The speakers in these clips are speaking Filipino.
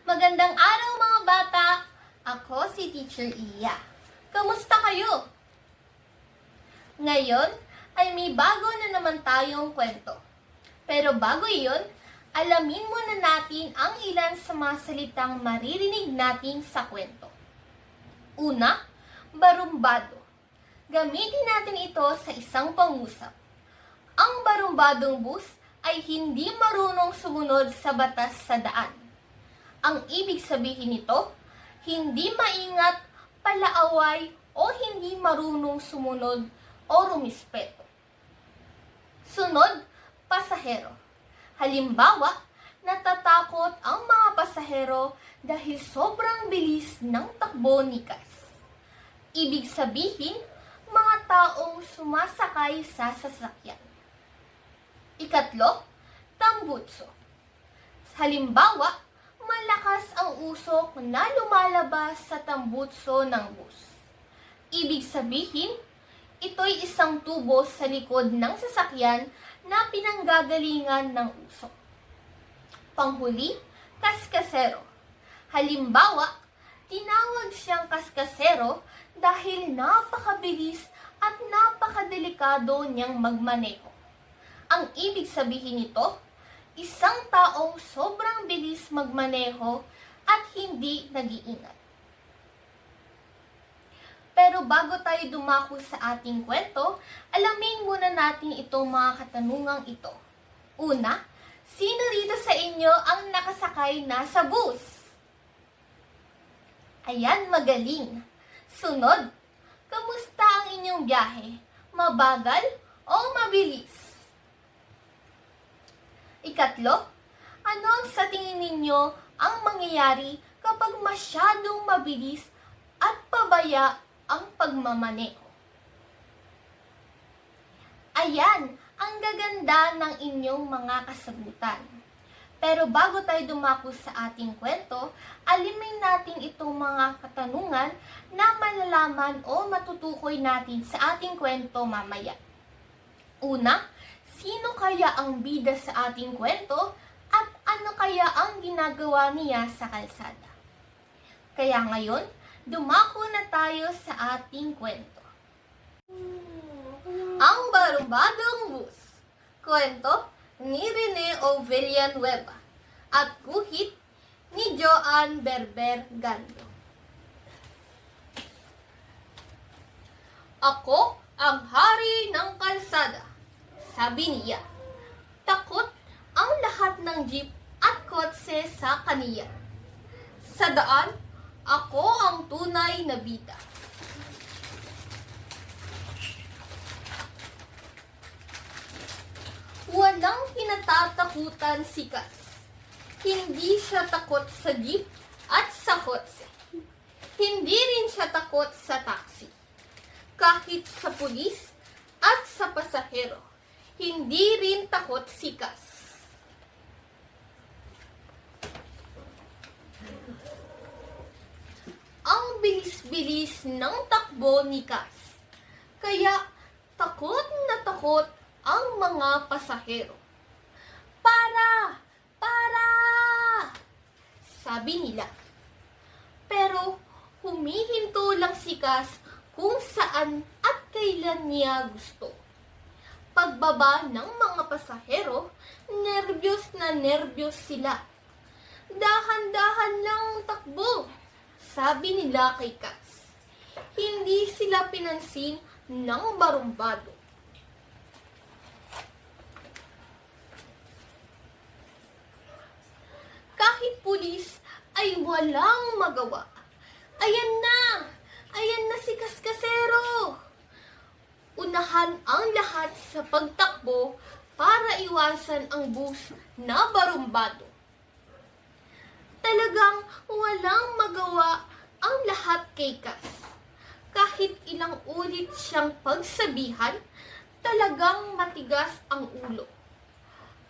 Magandang araw mga bata! Ako si Teacher Iya. Kamusta kayo? Ngayon ay may bago na naman tayong kwento. Pero bago iyon, alamin muna natin ang ilan sa mga salitang maririnig natin sa kwento. Una, barumbado. Gamitin natin ito sa isang pangusap. Ang barumbadong bus ay hindi marunong sumunod sa batas sa daan. Ang ibig sabihin nito, hindi maingat, palaaway, o hindi marunong sumunod o rumispeto. Sunod, pasahero. Halimbawa, natatakot ang mga pasahero dahil sobrang bilis ng takbo ni Cass. Ibig sabihin, mga taong sumasakay sa sasakyan. Ikatlo, tambutso. Halimbawa, malakas ang usok na lumalabas sa tambutso ng bus. Ibig sabihin, ito'y isang tubo sa likod ng sasakyan na pinanggagalingan ng usok. Panghuli, kaskasero. Halimbawa, tinawag siyang kaskasero dahil napakabilis at napakadelikado niyang magmaneho. Ang ibig sabihin nito, isang taong sobrang bilis magmaneho at hindi nag-iingat. Pero bago tayo dumako sa ating kwento, alamin muna natin itong mga katanungang ito. Una, sino rito sa inyo ang nakasakay na sa bus? Ayan, magaling. Sunod, kamusta ang inyong biyahe? Mabagal o mabilis? Ikatlo, ano ang sa tingin ninyo ang mangyayari kapag masyadong mabilis at pabaya ang pagmamaneho? Ayan, ang gaganda ng inyong mga kasagutan. Pero bago tayo dumako sa ating kwento, alimin natin itong mga katanungan na malalaman o matutukoy natin sa ating kwento mamaya. Una, sino kaya ang bida sa ating kwento at ano kaya ang ginagawa niya sa kalsada? Kaya ngayon, dumako na tayo sa ating kwento. Ang Barumbadong Bus. Kwento ni Rene O. Villanueva at guhit ni Joan Berber Gando. Ako ang hari ng kalsada, sabi niya. Takot ang lahat ng jeep at kotse sa kaniya. Sa daan, ako ang tunay na bida. Walang kinatatakutan si Cass. Hindi siya takot sa jeep at sa kotse. Hindi rin siya takot sa taxi. Kahit sa pulis at sa pasahero, hindi rin takot si Cass. Ang bilis-bilis ng takbo ni Cass. Kaya takot na takot ang mga pasahero. Para! Para! Sabi nila. Pero humihinto lang si Cass kung saan at kailan niya gusto. Pagbaba ng mga pasahero, nervyos na nervyos sila. Dahan-dahan lang ang takbo, sabi nila kay Cass. Hindi sila pinansin ng barumbado. Kahit pulis ay walang magawa. Ayan na! Ayan na si Kaskasero! Unahan ang lahat sa pagtakbo para iwasan ang bus na barumbado. Talagang walang magawa ang lahat kay Cass. Kahit ilang ulit siyang pagsabihan, talagang matigas ang ulo.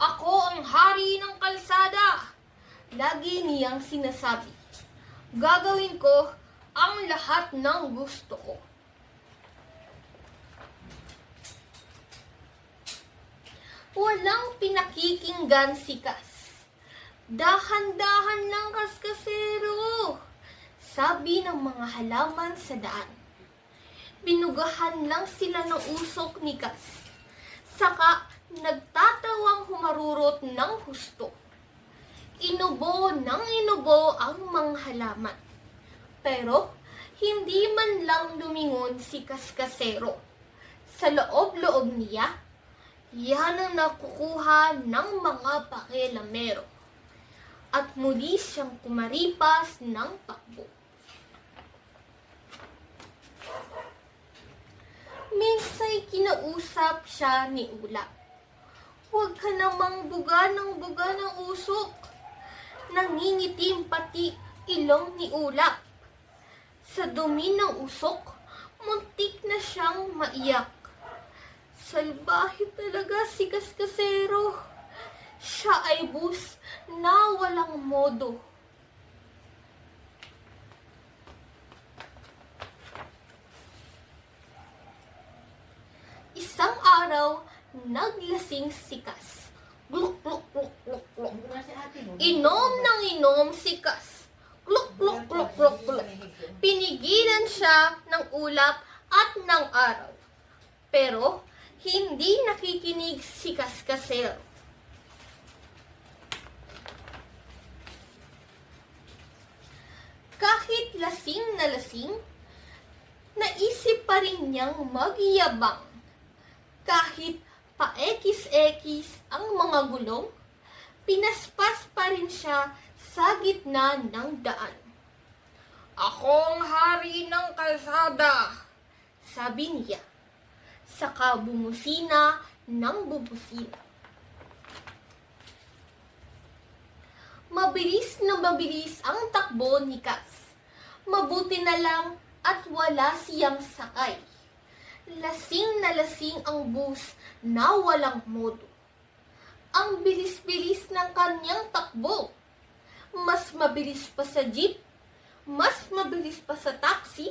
Ako ang hari ng kalsada, lagi niyang sinasabi. Gagawin ko ang lahat ng gusto ko. Walang pinakikinggan si Cass. Dahan-dahan lang, kaskasero, sabi ng mga halaman sa daan. Binugahan lang sila ng usok ni Kas. Saka nagtatawang humarurot ng husto. Inubo ng inubo ang mga halaman. Pero hindi man lang lumingon si Kaskasero. Sa loob-loob niya, yan ang nakukuha ng mga pakialamero. At muli siyang kumaripas ng takbo. Minsa'y kinausap siya ni Ulap. Huwag ka namang buga ng usok. Nangingitim pati ilong ni Ulap. Sa dumi ng usok, muntik na siyang maiyak. Salbahe talaga si Kaskasero. Siya ay bus na walang modo. Isang araw, naglasing si Kas. Gluk, gluk, gluk, gluk, gluk. Inom ng inom si Kas. Gluk, gluk, gluk, gluk, gluk. Pinigilan siya ng ulap at ng araw. Pero, hindi nakikinig si Kaskasero. Kahit lasing na lasing, naisip pa rin niyang magyabang. Kahit paekis-ekis ang mga gulong, pinaspas pa rin siya sa gitna ng daan. Ako ang hari ng kalsada, sabi niya. Saka bumusina ng bubusina. Mabilis na mabilis ang takbo ni Kas. Mabuti na lang at wala siyang sakay. Lasing na lasing ang bus na walang modo. Ang bilis-bilis ng kanyang takbo. Mas mabilis pa sa jeep, mas mabilis pa sa taxi,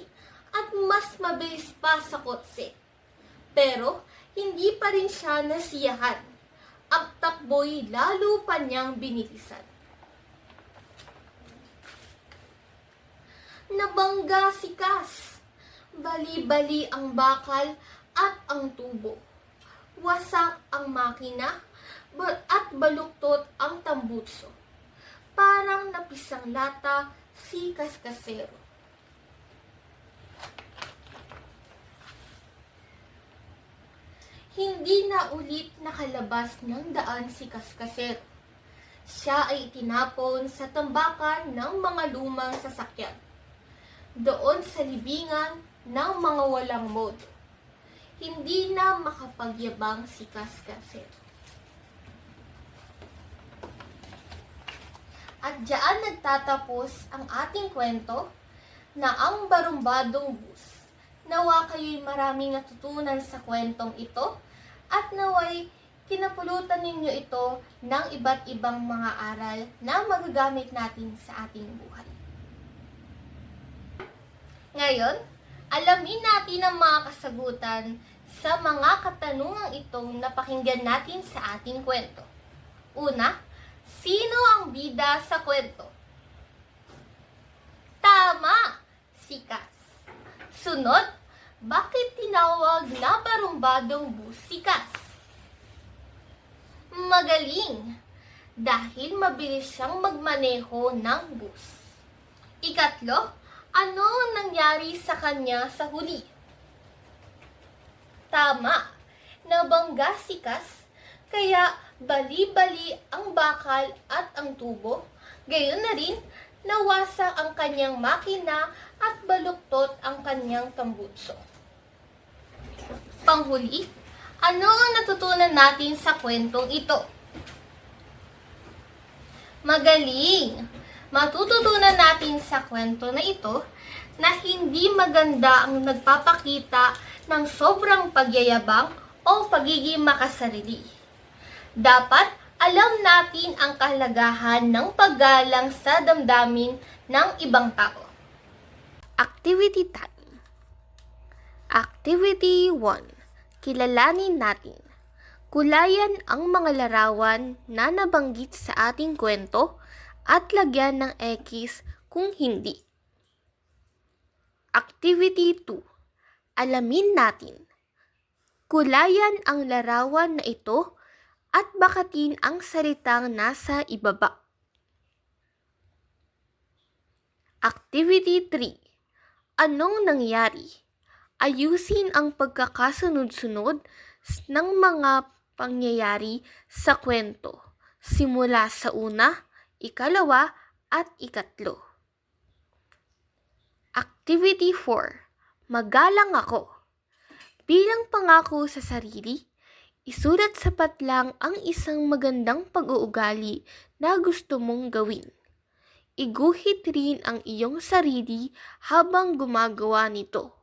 at mas mabilis pa sa kotse. Pero hindi pa rin siya nasiyahan. Ang takbo'y lalo pa niyang binilisan. Nabangga si Kas. Bali-bali ang bakal at ang tubo. Wasak ang makina at baluktot ang tambutso. Parang napisang lata si Kaskasero. Hindi na ulit nakalabas ng daan si Kaskasero. Siya ay itinapon sa tambakan ng mga lumang sasakyan. Doon sa libingan ng mga walang modo. Hindi na makapagyabang si Kaskasero. At diyan nagtatapos ang ating kwento na ang barumbadong bus. Nawa kayo'y maraming natutunan sa kwentong ito at naway kinapulutan ninyo ito ng iba't ibang mga aral na magagamit natin sa ating buhay. Ngayon, alamin natin ang mga kasagutan sa mga katanungang itong napakinggan natin sa ating kwento. Una, sino ang bida sa kwento? Tama! Si Kas. Sunod, bakit tinawag na barumbadong bus si Kas? Magaling! Dahil mabilis siyang magmaneho ng bus. Ikatlo, ano ang nangyari sa kanya sa huli? Tama, nabangga si Kas, kaya bali-bali ang bakal at ang tubo. Gayon na rin, nawasak ang kanyang makina at baluktot ang kanyang tambutso. Panghuli, ano ang natutunan natin sa kwentong ito? Magaling! Matututunan natin sa kwento na ito na hindi maganda ang nagpapakita ng sobrang pagyayabang o pagiging makasarili. Dapat alam natin ang kahalagahan ng paggalang sa damdamin ng ibang tao. Activity time. Activity 1. Kilalanin natin. Kulayan ang mga larawan na nabanggit sa ating kwento at lagyan ng X kung hindi. Activity 2. Alamin natin. Kulayan ang larawan na ito at bakatin ang salitang nasa ibaba. Activity 3. Anong nangyari? Ayusin ang pagkakasunod-sunod ng mga pangyayari sa kwento, simula sa una, ikalawa, at ikatlo. Activity 4. Magalang ako. Bilang pangako sa sarili, isulat sa patlang ang isang magandang pag-uugali na gusto mong gawin. Iguhit rin ang iyong sarili habang gumagawa nito.